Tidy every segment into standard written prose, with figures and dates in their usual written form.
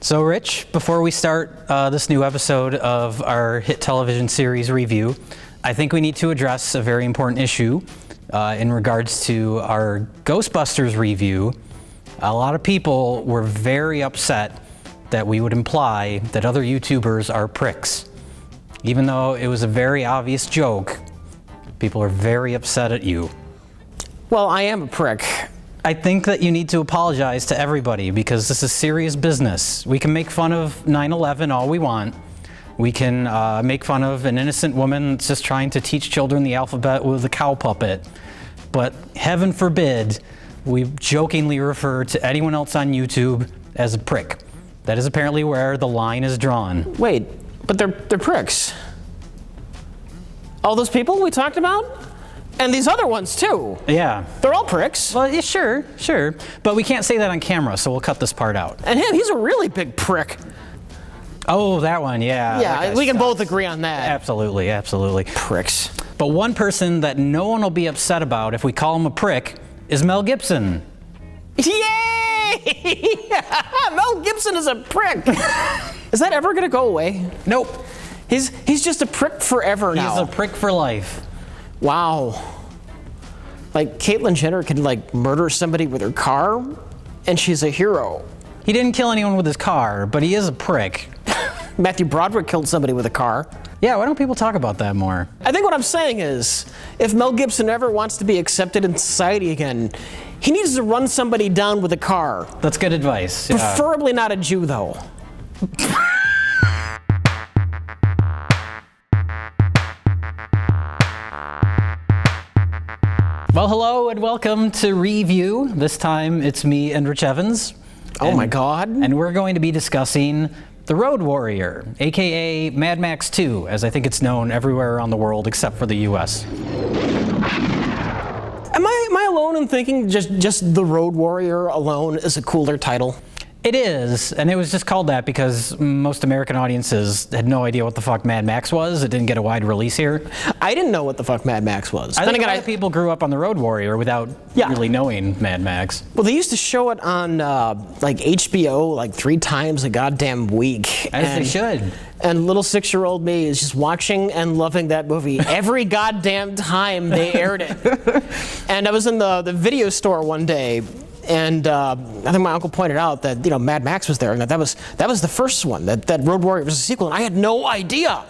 So Rich, before we start this new episode of our hit television series review, I think we need to address a very important issue in regards to our Ghostbusters review. A lot of people were very upset that we would imply that other YouTubers are pricks. Even though it was a very obvious joke, people are very upset at you. Well, I am a prick. I think that you need to apologize to everybody because this is serious business. We can make fun of 9/11 all we want. We can make fun of an innocent woman that's just trying to teach children the alphabet with a cow puppet. But heaven forbid, we jokingly refer to anyone else on YouTube as a prick. That is apparently where the line is drawn. Wait, but they're pricks. All those people we talked about? And these other ones too. Yeah. They're all pricks. Well, yeah, sure. But we can't say that on camera, so we'll cut this part out. And him, he's a really big prick. Oh, that one, yeah. Yeah, we can both agree on that. Absolutely. Pricks. But one person that no one will be upset about if we call him a prick is Mel Gibson. Yay! Mel Gibson is a prick. Is that ever gonna go away? Nope. He's just a prick forever now. He's a prick for life. Wow. Like Caitlyn Jenner could murder somebody with her car, and she's a hero. He didn't kill anyone with his car, but he is a prick. Matthew Broderick killed somebody with a car. Yeah, why don't people talk about that more? I think what I'm saying is, if Mel Gibson ever wants to be accepted in society again, he needs to run somebody down with a car. That's good advice. Yeah. Preferably not a Jew, though. Well, hello and welcome to Review. This time it's me and Rich Evans. Oh my God. And we're going to be discussing The Road Warrior, aka Mad Max 2, as I think it's known everywhere around the world except for the US. Am I alone in thinking just The Road Warrior alone is a cooler title? It is, and it was just called that because most American audiences had no idea what the fuck Mad Max was. It didn't get a wide release here. I didn't know what the fuck Mad Max was. I think a lot of people grew up on The Road Warrior without really knowing Mad Max. Well, they used to show it on HBO 3 times a goddamn week. As they should. And little 6-year-old me is just watching and loving that movie every goddamn time they aired it. And I was in the video store one day, and I think my uncle pointed out that Mad Max was there, and that was the first one. That Road Warrior was a sequel, and I had no idea.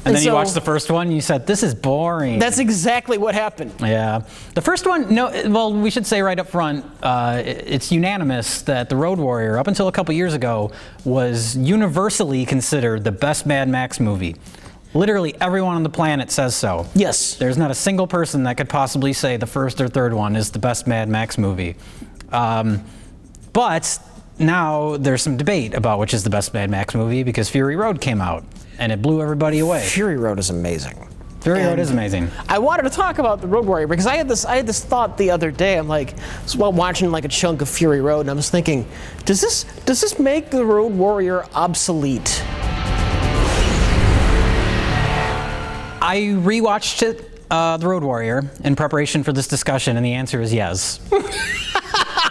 And then you watched the first one, and you said, "This is boring." That's exactly what happened. Yeah, the first one. No, well, we should say right up front, it's unanimous that The Road Warrior, up until a couple years ago, was universally considered the best Mad Max movie. Literally everyone on the planet says so. Yes. There's not a single person that could possibly say the first or third one is the best Mad Max movie. But now there's some debate about which is the best Mad Max movie because Fury Road came out and it blew everybody away. Fury Road is amazing. Fury Road is amazing. I wanted to talk about The Road Warrior because I had this thought the other day. I'm while watching a chunk of Fury Road, and I was thinking, does this make The Road Warrior obsolete? I rewatched it, The Road Warrior, in preparation for this discussion, and the answer is yes.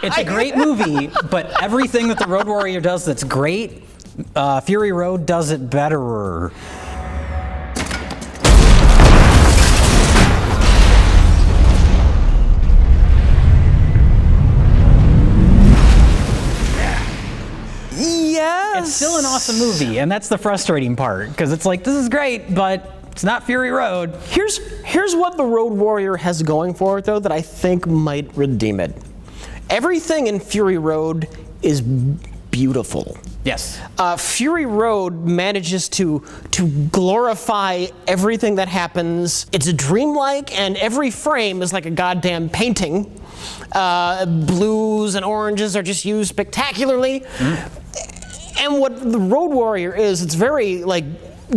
It's a great movie, but everything that The Road Warrior does that's great, Fury Road does it better. Yes. It's still an awesome movie, and that's the frustrating part, because it's this is great, but it's not Fury Road. Here's what The Road Warrior has going for it, though, that I think might redeem it. Everything in Fury Road is beautiful. Yes. Fury Road manages to glorify everything that happens. It's dreamlike, and every frame is like a goddamn painting. Blues and oranges are just used spectacularly. Mm. And what The Road Warrior is, it's very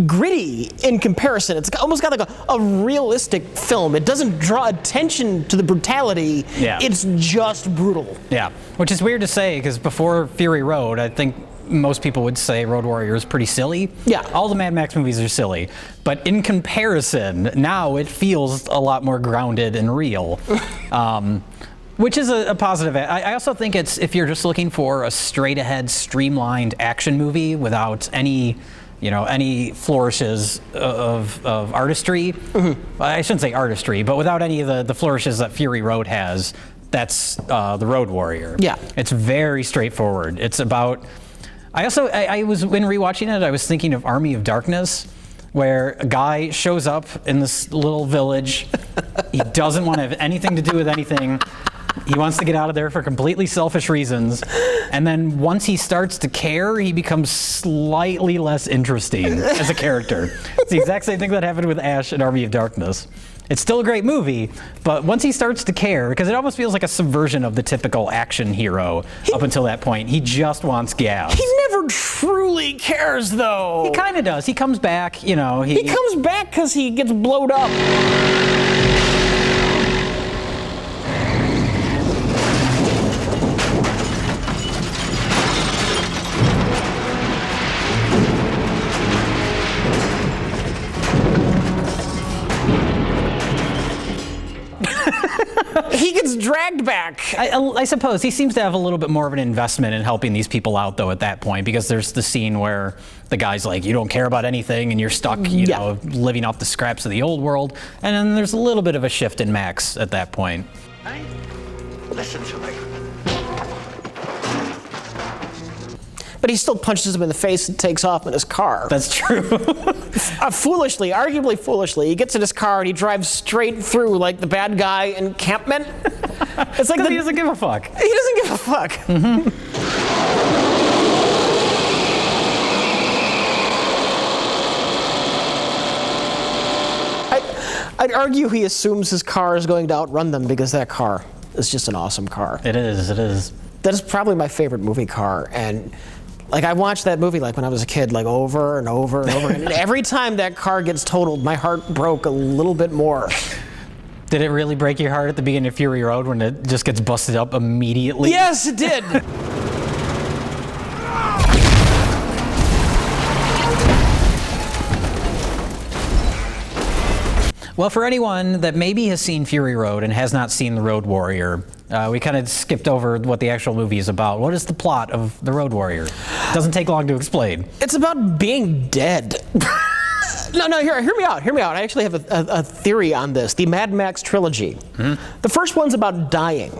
gritty in comparison. It's almost got a realistic film. It doesn't draw attention to the brutality. Yeah. It's just brutal. Yeah, which is weird to say because before Fury Road, I think most people would say Road Warrior is pretty silly. Yeah. All the Mad Max movies are silly. But in comparison, now it feels a lot more grounded and real. Which is a positive. I also think it's, if you're just looking for a straight-ahead, streamlined action movie without any, any flourishes of artistry. Mm-hmm. I shouldn't say artistry, but without any of the flourishes that Fury Road has, that's the Road Warrior. Yeah. It's very straightforward. It's about... I was, when rewatching it, I was thinking of Army of Darkness, where a guy shows up in this little village. He doesn't want to have anything to do with anything. He wants to get out of there for completely selfish reasons. And then once he starts to care, he becomes slightly less interesting as a character. It's the exact same thing that happened with Ash in Army of Darkness. It's still a great movie, but once he starts to care, because it almost feels like a subversion of the typical action hero up until that point. He just wants gas. He never truly cares, though. He kind of does. He comes back, He comes back because he gets blowed up. He gets dragged back. I suppose he seems to have a little bit more of an investment in helping these people out, though, at that point, because there's the scene where the guy's like, you don't care about anything and you're stuck, living off the scraps of the old world. And then there's a little bit of a shift in Max at that point. Hey, listen to me. But he still punches him in the face and takes off in his car. That's true. Foolishly, arguably foolishly, he gets in his car and he drives straight through like the bad guy encampment. It's like he doesn't give a fuck. He doesn't give a fuck. Mm-hmm. I'd argue he assumes his car is going to outrun them because that car is just an awesome car. It is. That is probably my favorite movie car, and I watched that movie when I was a kid, over and over and over, and every time that car gets totaled, my heart broke a little bit more. Did it really break your heart at the beginning of Fury Road when it just gets busted up immediately? Yes, it did. Well, for anyone that maybe has seen Fury Road and has not seen The Road Warrior, we kind of skipped over what the actual movie is about. What is the plot of The Road Warrior? Doesn't take long to explain. It's about being dead. No, hear me out. I actually have a theory on this. The Mad Max trilogy. Mm-hmm. The first one's about dying.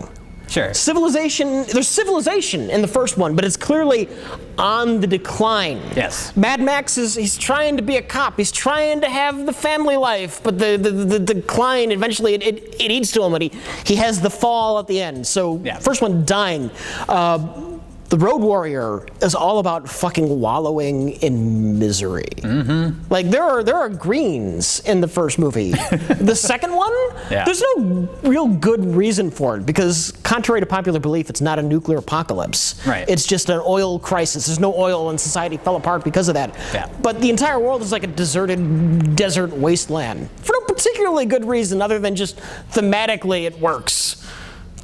Sure. There's civilization in the first one, but it's clearly on the decline. Yes. Mad Max he's trying to be a cop. He's trying to have the family life, but the decline, eventually it eats to him, and he has the fall at the end. So, First one, dying. The Road Warrior is all about fucking wallowing in misery. Mm-hmm. There are greens in the first movie. The second one, there's no real good reason for it because, contrary to popular belief, it's not a nuclear apocalypse. Right. It's just an oil crisis. There's no oil and society fell apart because of that. Yeah. But the entire world is like a deserted desert wasteland for no particularly good reason other than just thematically it works.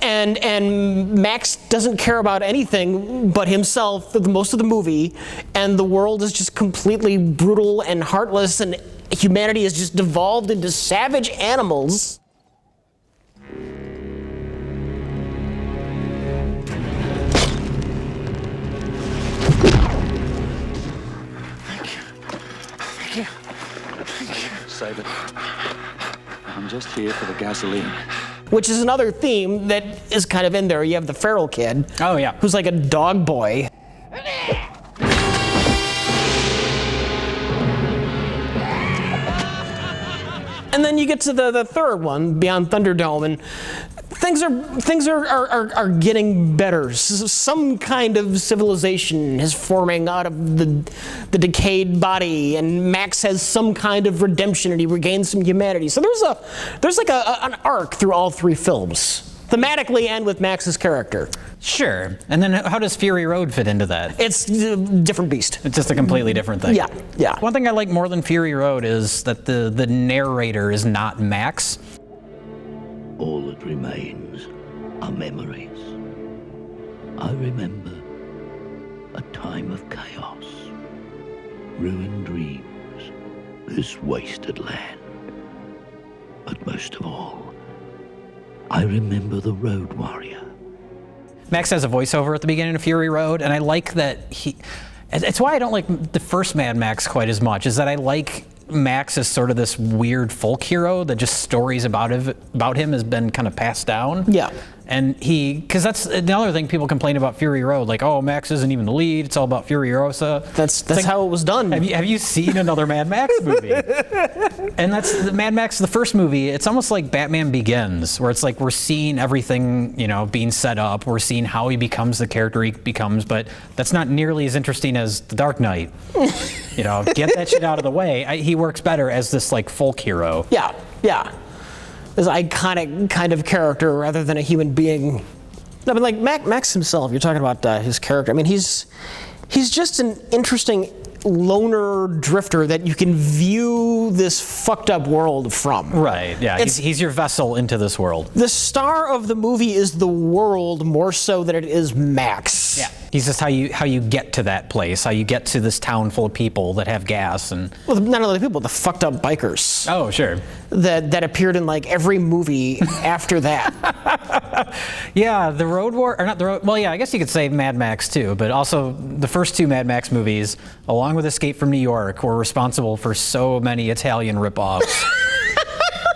And Max doesn't care about anything but himself for most of the movie, and the world is just completely brutal and heartless, and humanity has just devolved into savage animals. Thank you. Save it. I'm just here for the gasoline. Which is another theme that is kind of in there. You have the feral kid. Oh, yeah. Who's like a dog boy. And then you get to the third one, Beyond Thunderdome, and things are getting better. Some kind of civilization is forming out of the decayed body, and Max has some kind of redemption, and he regains some humanity. So there's an arc through all three films, thematically and with Max's character. Sure. And then how does Fury Road fit into that? It's a different beast. It's just a completely different thing. Yeah. One thing I like more than Fury Road is that the narrator is not Max. All that remains are memories. I remember a time of chaos, ruined dreams, this wasted land. But most of all, I remember the Road Warrior. Max has a voiceover at the beginning of Fury Road, and I like that it's why I don't like the first Mad Max quite as much, is that I like Max as sort of this weird folk hero that just stories about him has been kind of passed down. Yeah. And because that's another thing people complain about Fury Road, like, oh, Max isn't even the lead, it's all about Furiosa. That's like, how it was done. Have you seen another Mad Max movie? And that's the Mad Max, the first movie. It's almost like Batman Begins, where it's like we're seeing everything, being set up. We're seeing how he becomes the character he becomes, but that's not nearly as interesting as The Dark Knight. Get that shit out of the way. He works better as this like folk hero. Yeah. This iconic kind of character rather than a human being. No, but like Max himself, you're talking about his character. I mean, he's just an interesting loner drifter that you can view this fucked up world from. Right, yeah, he's your vessel into this world. The star of the movie is the world more so than it is Max. Yeah. He's just how you get to that place, how you get to this town full of people that have gas and... Well, not only the people, the fucked up bikers. Oh, sure. That appeared in like every movie after that. Yeah, the Road War, or not the Road, well, yeah, I guess you could say Mad Max too, but also the first two Mad Max movies, along with Escape from New York, were responsible for so many Italian ripoffs.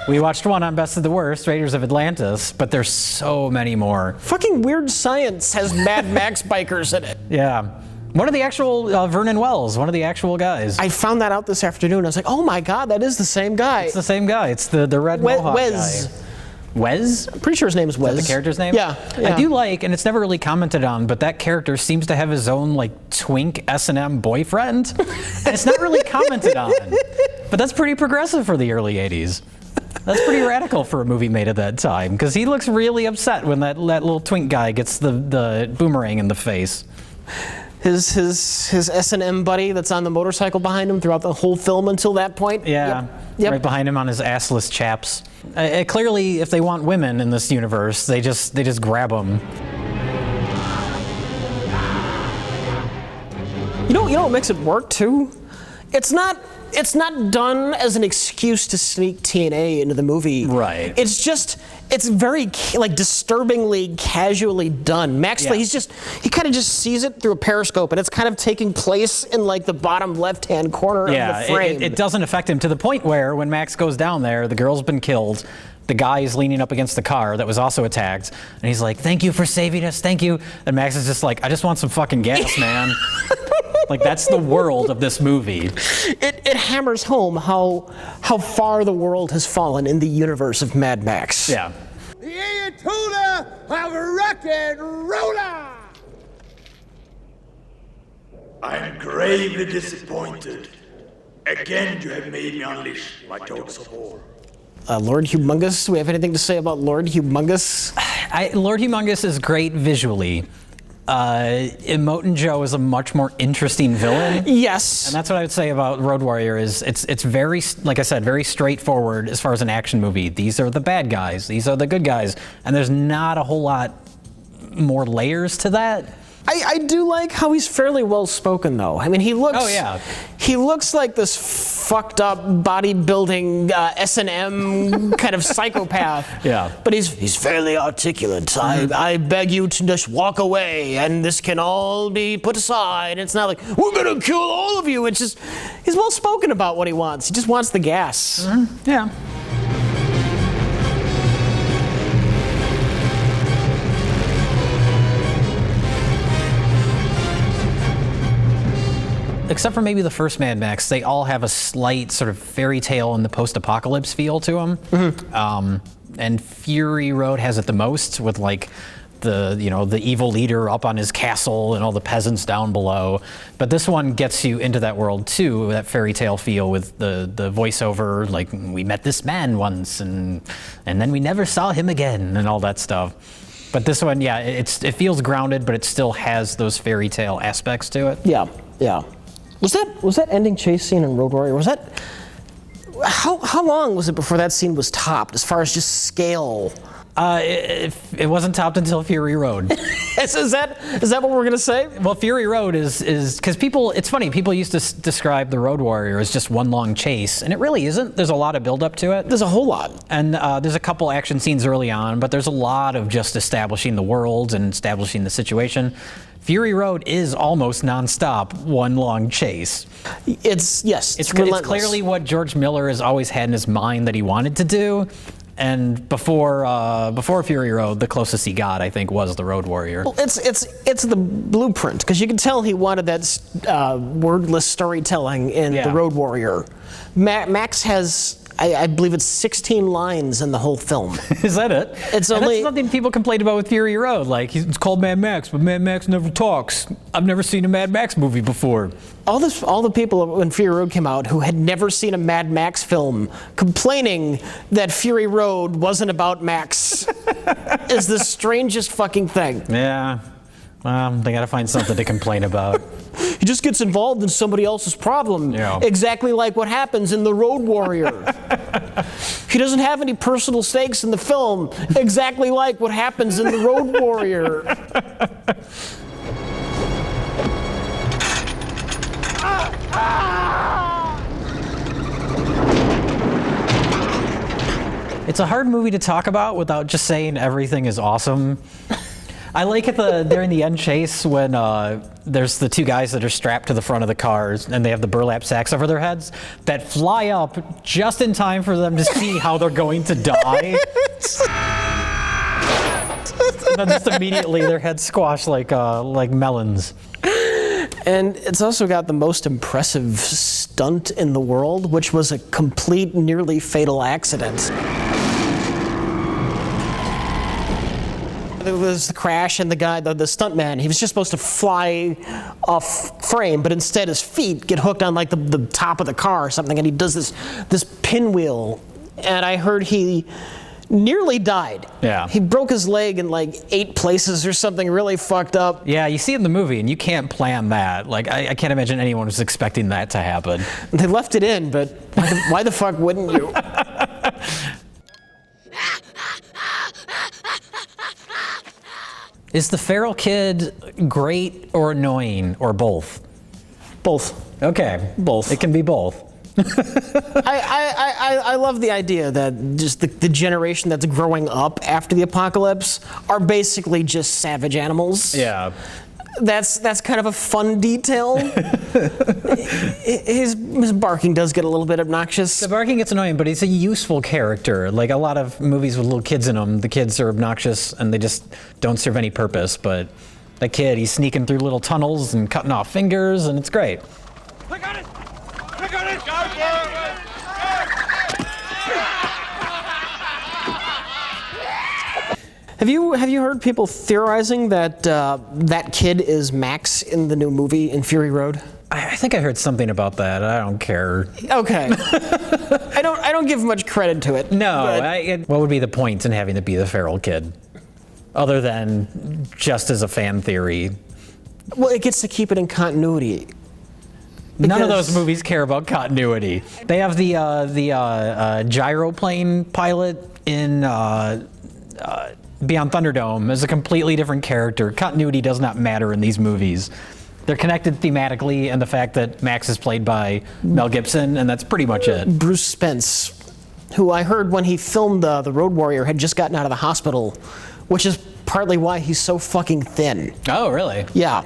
We watched one on Best of the Worst, Raiders of Atlantis, but there's so many more. Fucking Weird Science has Mad Max bikers in it. Yeah. One of the actual, Vernon Wells, one of the actual guys. I found that out this afternoon. I was like, oh my God, that is the same guy. It's the same guy. It's the red Mohawk Wes. guy. Wes? I'm pretty sure his name is Wes. Is that the character's name? Yeah. I do like, and it's never really commented on, but that character seems to have his own like twink S&M boyfriend. And it's not really commented on. But that's pretty progressive for the early 80s. That's pretty radical for a movie made at that time, because he looks really upset when that little twink guy gets the boomerang in the face. His S&M buddy that's on the motorcycle behind him throughout the whole film until that point. Yeah, Yep. Right behind him on his assless chaps. Clearly, if they want women in this universe, they just grab them. You know what makes it work too? It's not done as an excuse to sneak TNA into the movie. Right. It's very like disturbingly casually done. Max, Yeah. he kind of just sees it through a periscope, and it's kind of taking place in like the bottom left-hand corner of the frame. It doesn't affect him to the point where when Max goes down there, the girl's been killed. The guy is leaning up against the car that was also attacked, and he's like, "Thank you for saving us, thank you." And Max is just like, "I just want some fucking gas, man." Like, that's the world of this movie. It hammers home how far the world has fallen in the universe of Mad Max. Yeah. The Ayatollah of rock and roller! I am gravely disappointed. Again, you have made me unleash my dogs of war. Lord Humongous, do we have anything to say about Lord Humongous? Lord Humongous is great visually. Emotin Joe is a much more interesting villain. Yes. And that's what I would say about Road Warrior is it's very, like I said, very straightforward as far as an action movie. These are the bad guys. These are the good guys. And there's not a whole lot more layers to that. I do like how he's fairly well spoken though. I mean, he looks. Oh, yeah. He looks like this fucked up bodybuilding S&M kind of psychopath. Yeah. But he's fairly articulate. I beg you to just walk away, and this can all be put aside. It's not like we're gonna kill all of you. It's just he's well spoken about what he wants. He just wants the gas. Yeah. Except for maybe the first Mad Max, they all have a slight sort of fairy tale and the post-apocalypse feel to them. And Fury Road has it the most, with like the evil leader up on his castle and all the peasants down below. But this one gets you into that world too, that fairy tale feel with the voiceover, like we met this man once and then we never saw him again and all that stuff. But this one, yeah, it feels grounded, but it still has those fairy tale aspects to it. Yeah. Was that ending chase scene in Road Warrior? Was that how long was it before that scene was topped as far as just scale? It wasn't topped until Fury Road. Is that what we're gonna say? Well, Fury Road is because it's funny, people used to describe the Road Warrior as just one long chase, and it really isn't. There's a lot of build up to it. There's a whole lot. And there's a couple action scenes early on, but there's a lot of just establishing the worlds and establishing the situation. Fury Road is almost nonstop, one long chase. It's relentless. It's clearly what George Miller has always had in his mind that he wanted to do. And before Fury Road, the closest he got, I think, was the Road Warrior. Well, it's the blueprint, because you can tell he wanted that wordless storytelling in the Road Warrior. Max has, I believe it's 16 lines in the whole film. Is that it? It's and only that's something people complained about with Fury Road. Like, it's called Mad Max, but Mad Max never talks. I've never seen a Mad Max movie before. all the people when Fury Road came out who had never seen a Mad Max film complaining that Fury Road wasn't about Max is the strangest fucking thing. Yeah. They gotta find something to complain about. He just gets involved in somebody else's problem, exactly like what happens in The Road Warrior. He doesn't have any personal stakes in the film, exactly like what happens in The Road Warrior. It's a hard movie to talk about without just saying everything is awesome. I like it during the end chase when there's the two guys that are strapped to the front of the cars and they have the burlap sacks over their heads that fly up just in time for them to see how they're going to die. And then just immediately their heads squash like melons. And it's also got the most impressive stunt in the world, which was a complete, nearly fatal accident. There was the crash, and the guy, the stuntman, he was just supposed to fly off frame, but instead his feet get hooked on like the top of the car or something, and he does this pinwheel, and I heard he nearly died. Yeah. He broke his leg in like 8 places or something really fucked up. Yeah, you see it in the movie, and you can't plan that. Like, I can't imagine anyone was expecting that to happen. They left it in, but why the fuck wouldn't you? Is the feral kid great or annoying or both? Both. Okay. Both. It can be both. I love the idea that just the generation that's growing up after the apocalypse are basically just savage animals. Yeah. That's kind of a fun detail. His barking does get a little bit obnoxious. The barking gets annoying, but he's a useful character. Like a lot of movies with little kids in them, the kids are obnoxious and they just don't serve any purpose. But that kid, he's sneaking through little tunnels and cutting off fingers, and it's great. I got it! I got it! Have you heard people theorizing that that kid is Max in the new movie in Fury Road? I think I heard something about that. I don't care. Okay. I don't give much credit to it. No. What would be the point in having it be the feral kid? Other than just as a fan theory. Well, it gets to keep it in continuity. None of those movies care about continuity. They have the gyroplane pilot in Beyond Thunderdome as a completely different character. Continuity does not matter in these movies. They're connected thematically, and the fact that Max is played by Mel Gibson, and that's pretty much it. Bruce Spence, who I heard when he filmed The Road Warrior had just gotten out of the hospital, which is partly why he's so fucking thin. Oh, really? Yeah.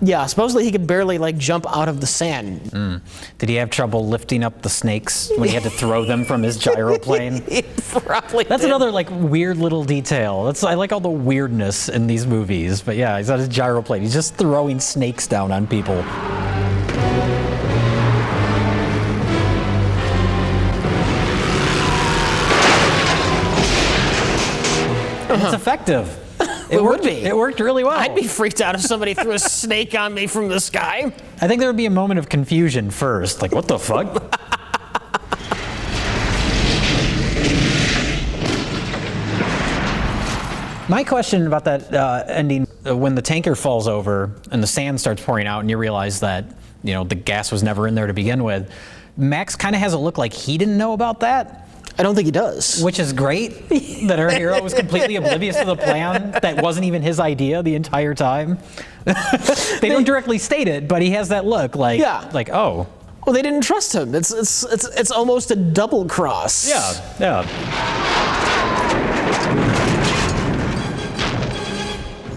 Yeah, supposedly he could barely like jump out of the sand. Did he have trouble lifting up the snakes when he had to throw them from his gyroplane? He probably That's did. another like weird little detail. I like all the weirdness in these movies, but yeah, he's on his gyroplane. He's just throwing snakes down on people. It's effective. It would be. It worked really well. I'd be freaked out if somebody threw a snake on me from the sky. I think there would be a moment of confusion first. Like, what the fuck? My question about that ending, when the tanker falls over and the sand starts pouring out and you realize that, the gas was never in there to begin with, Max kind of has a look like he didn't know about that. I don't think he does. Which is great that our hero was completely oblivious to the plan that wasn't even his idea the entire time. They don't directly state it, but he has that look like, oh. Well, they didn't trust him. It's almost a double cross. Yeah.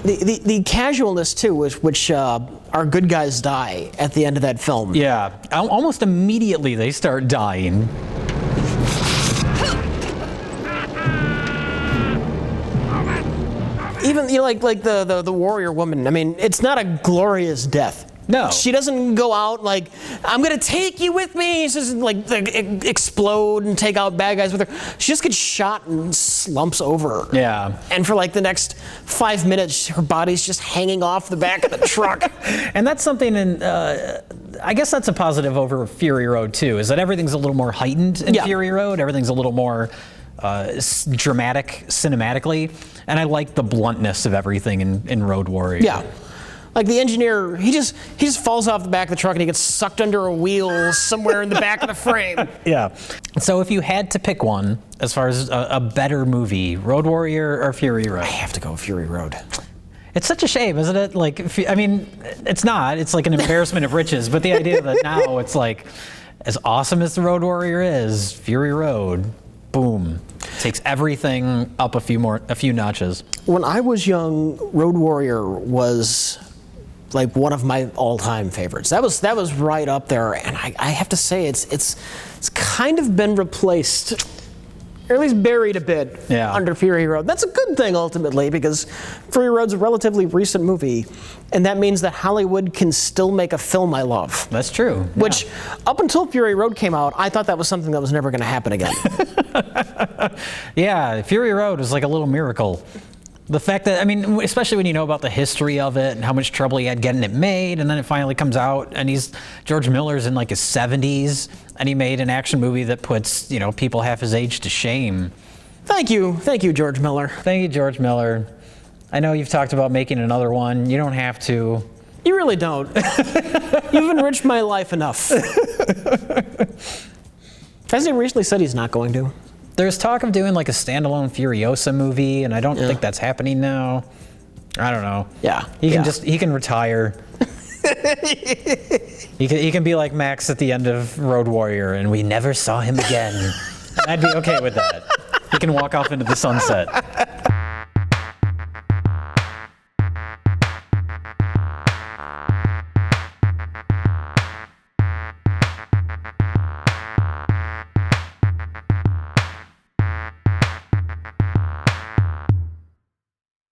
The casualness too, which our good guys die at the end of that film. Yeah, almost immediately they start dying. Even like the warrior woman. I mean, it's not a glorious death. No. She doesn't go out like, I'm gonna take you with me. She doesn't like explode and take out bad guys with her. She just gets shot and slumps over. Yeah. And for like the next 5 minutes, her body's just hanging off the back of the truck. And that's something I guess that's a positive over Fury Road too, is that everything's a little more heightened in Fury Road. Everything's a little more dramatic cinematically. And I like the bluntness of everything in Road Warrior. Yeah. Like the engineer, he just falls off the back of the truck and he gets sucked under a wheel somewhere in the back of the frame. Yeah. So if you had to pick one, as far as a better movie, Road Warrior or Fury Road? I have to go Fury Road. It's such a shame, isn't it? Like, I mean, it's not. It's like an embarrassment of riches. But the idea that now it's like, as awesome as the Road Warrior is, Fury Road, boom, takes everything up a few notches. When I was young, Road Warrior was like one of my all-time favorites. That was right up there, and I have to say it's kind of been replaced, or at least buried a bit under Fury Road. That's a good thing ultimately, because Fury Road's a relatively recent movie, and that means that Hollywood can still make a film I love. That's true. Which, up until Fury Road came out, I thought that was something that was never going to happen again. Yeah, Fury Road was like a little miracle. The fact that, I mean, especially when you know about the history of it and how much trouble he had getting it made, and then it finally comes out, and George Miller's in like his 70s, and he made an action movie that puts, people half his age to shame. Thank you, George Miller. Thank you, George Miller. I know you've talked about making another one. You don't have to. You really don't. You've enriched my life enough. Hasn't he recently said he's not going to? There's talk of doing like a standalone Furiosa movie, and I don't think that's happening now. I don't know. Yeah. He can retire. he can be like Max at the end of Road Warrior, and we never saw him again. And I'd be okay with that. He can walk off into the sunset.